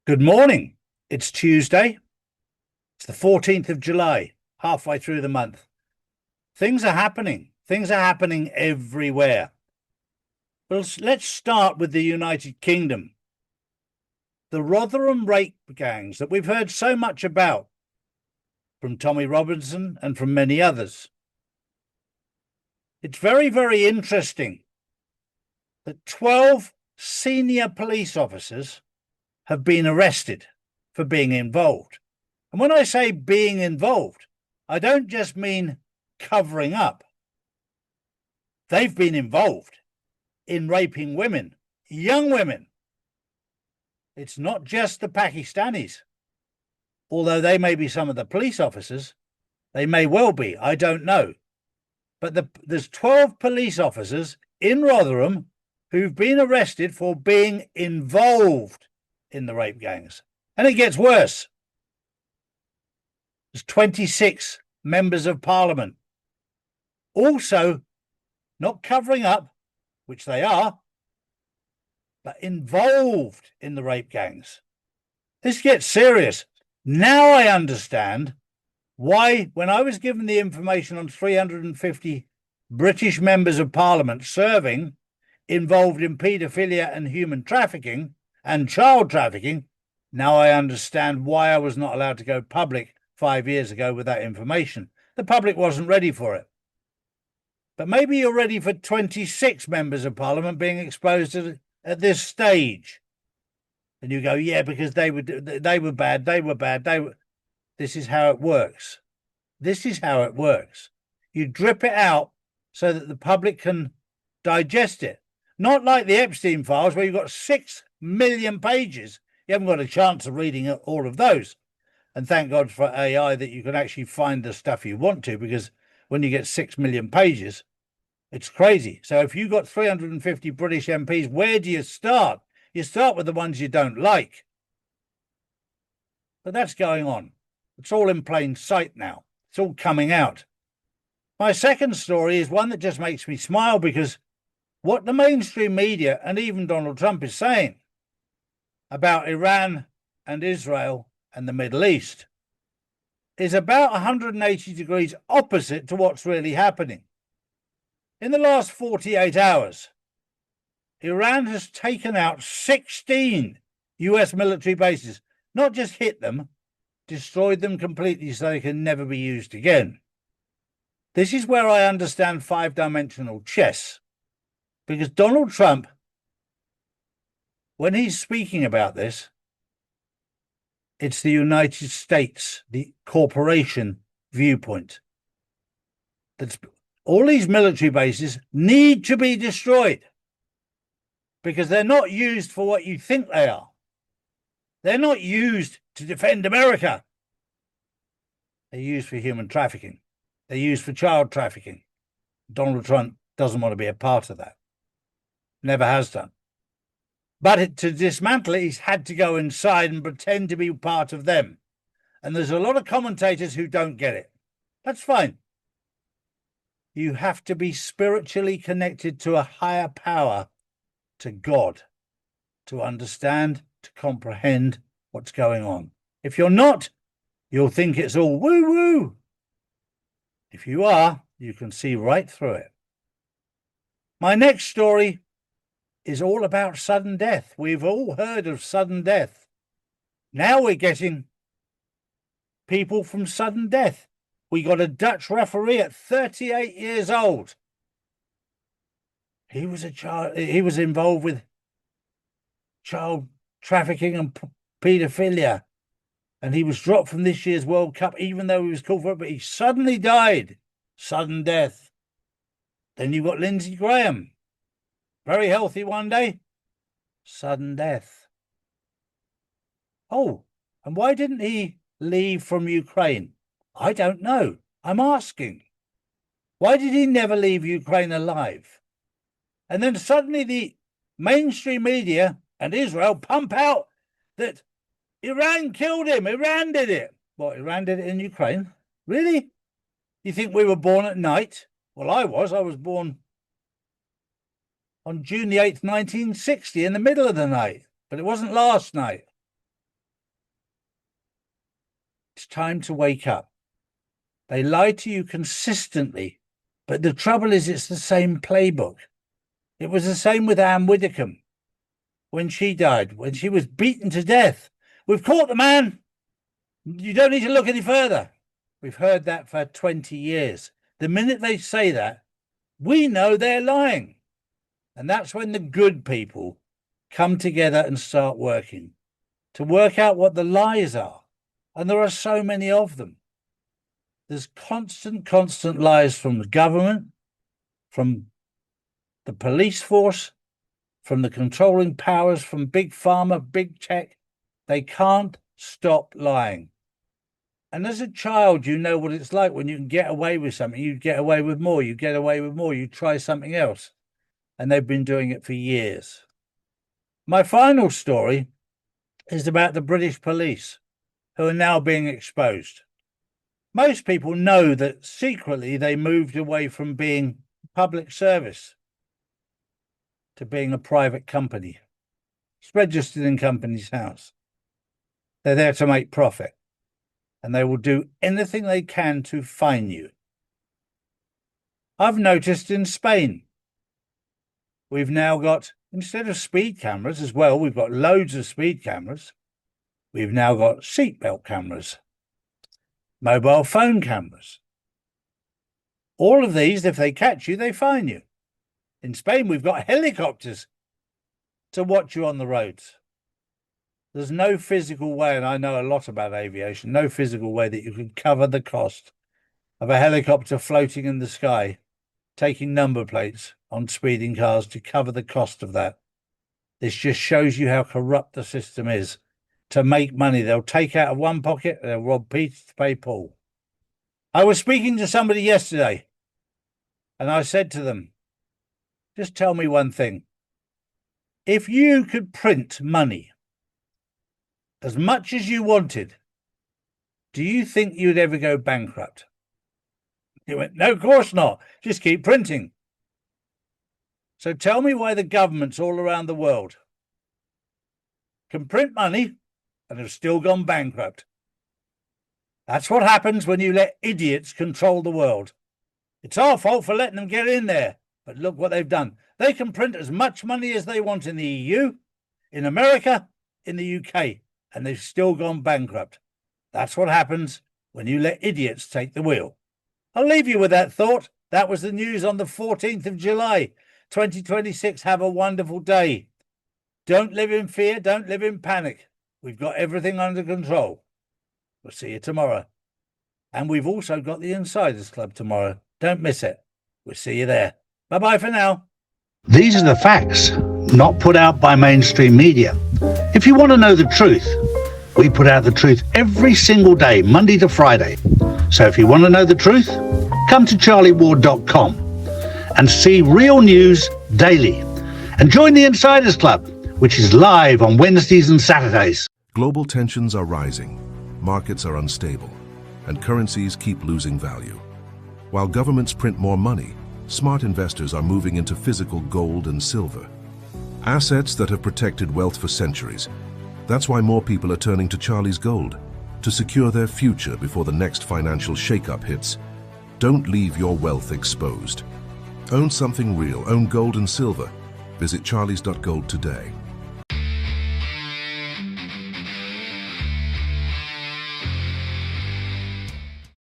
Good morning. It's Tuesday. It's the 14th of July, halfway through the month. Things are happening. Things are happening everywhere. Well, let's start with the United Kingdom. The Rotherham rape gangs that we've heard so much about from Tommy Robinson and from many others. It's very, very interesting that 12 senior police officers have been arrested for being involved. And when I say being involved, I don't just mean covering up. They've been involved in raping women, young women. It's not just the Pakistanis, although they may be some of the police officers. They may well be, I don't know. But there's 12 police officers in Rotherham who've been arrested for being involved in the rape gangs. And it gets worse. There's 26 members of parliament also not covering up, which they are, but involved in the rape gangs. This gets serious. Now I understand why, when I was given the information on 350 British members of parliament serving involved in paedophilia and human trafficking and child trafficking, now I understand why I was not allowed to go public 5 years ago with that information. The public wasn't ready for it. But maybe you're ready for 26 members of parliament being exposed at this stage. And you go, yeah, because they were bad. This is how it works. This is how it works. You drip it out so that the public can digest it. Not like the Epstein files where you've got 6 million pages. You haven't got a chance of reading all of those. And thank God for AI that you can actually find the stuff you want to, because when you get 6 million pages, it's crazy. So if you've got 350 British MPs, where do you start? You start with the ones you don't like. But that's going on. It's all in plain sight now. It's all coming out. My second story is one that just makes me smile, because what the mainstream media and even Donald Trump is saying about Iran and Israel and the Middle East is about 180 degrees opposite to what's really happening. In the last 48 hours, Iran has taken out 16 US military bases, not just hit them, destroyed them completely so they can never be used again. This is where I understand five-dimensional chess, because Donald Trump, when he's speaking about this, it's the United States, the corporation viewpoint. That's all these military bases need to be destroyed because they're not used for what you think they are. They're not used to defend America. They're used for human trafficking. They're used for child trafficking. Donald Trump doesn't want to be a part of that. Never has done. But to dismantle it, he's had to go inside and pretend to be part of them. And there's a lot of commentators who don't get it. That's fine. You have to be spiritually connected to a higher power, to God, to understand, to comprehend what's going on. If you're not, you'll think it's all woo-woo. If you are, you can see right through it. My next story is all about sudden death. We've all heard of sudden death. Now we're getting people from sudden death. We got a Dutch referee at 38 years old. He was a child. He was involved with child trafficking and paedophilia. And he was dropped from this year's World Cup, even though he was called for it, but he suddenly died. Sudden death. Then you've got Lindsey Graham. Very healthy one day. Sudden death. Oh, and why didn't he leave from Ukraine? I don't know. I'm asking. Why did he never leave Ukraine alive? And then suddenly the mainstream media and Israel pump out that Iran killed him. Iran did it. What, Iran did it in Ukraine? Really? You think we were born at night? Well, I was born on June the 8th, 1960, in the middle of the night. But it wasn't last night. It's time to wake up. They lie to you consistently, but the trouble is it's the same playbook. It was the same with Anne Widdecombe when she died, when she was beaten to death. We've caught the man. You don't need to look any further. We've heard that for 20 years. The minute they say that, we know they're lying. And that's when the good people come together and start working to work out what the lies are. And there are so many of them. There's constant lies from the government, from the police force, from the controlling powers, from big pharma, big tech. They can't stop lying. And as a child, you know what it's like when you can get away with something. You get away with more, you get away with more, you try something else. And they've been doing it for years. My final story is about the British police, who are now being exposed. Most people know that secretly they moved away from being public service to being a private company. It's registered in Companies House. They're there to make profit, and they will do anything they can to fine you. I've noticed in Spain, we've now got, instead of speed cameras as well, we've got loads of speed cameras. We've now got seatbelt cameras, mobile phone cameras. All of these, if they catch you, they fine you. In Spain, we've got helicopters to watch you on the roads. There's no physical way, and I know a lot about aviation, no physical way that you can cover the cost of a helicopter floating in the sky, taking number plates on speeding cars to cover the cost of that. This just shows you how corrupt the system is. To make money, they'll take out of one pocket and they'll rob Peter to pay Paul. I was speaking to somebody yesterday, and I said to them, just tell me one thing. If you could print money as much as you wanted, do you think you'd ever go bankrupt? He went, no, of course not. Just keep printing. So tell me why the governments all around the world can print money and have still gone bankrupt. That's what happens when you let idiots control the world. It's our fault for letting them get in there. But look what they've done. They can print as much money as they want in the EU, in America, in the UK, and they've still gone bankrupt. That's what happens when you let idiots take the wheel. I'll leave you with that thought. That was the news on the 14th of July, 2026. Have a wonderful day. Don't live in fear. Don't live in panic. We've got everything under control. We'll see you tomorrow. And we've also got the Insiders Club tomorrow. Don't miss it. We'll see you there. Bye-bye for now. These are the facts, not put out by mainstream media. If you want to know the truth, we put out the truth every single day, Monday to Friday. So if you want to know the truth, come to charlieward.com and see real news daily. And join the Insiders Club, which is live on Wednesdays and Saturdays. Global tensions are rising, markets are unstable, and currencies keep losing value. While governments print more money, smart investors are moving into physical gold and silver, assets that have protected wealth for centuries. That's why more people are turning to Charlie's Gold to secure their future before the next financial shakeup hits. Don't leave your wealth exposed. Own something real. Own gold and silver. Visit charlies.gold today.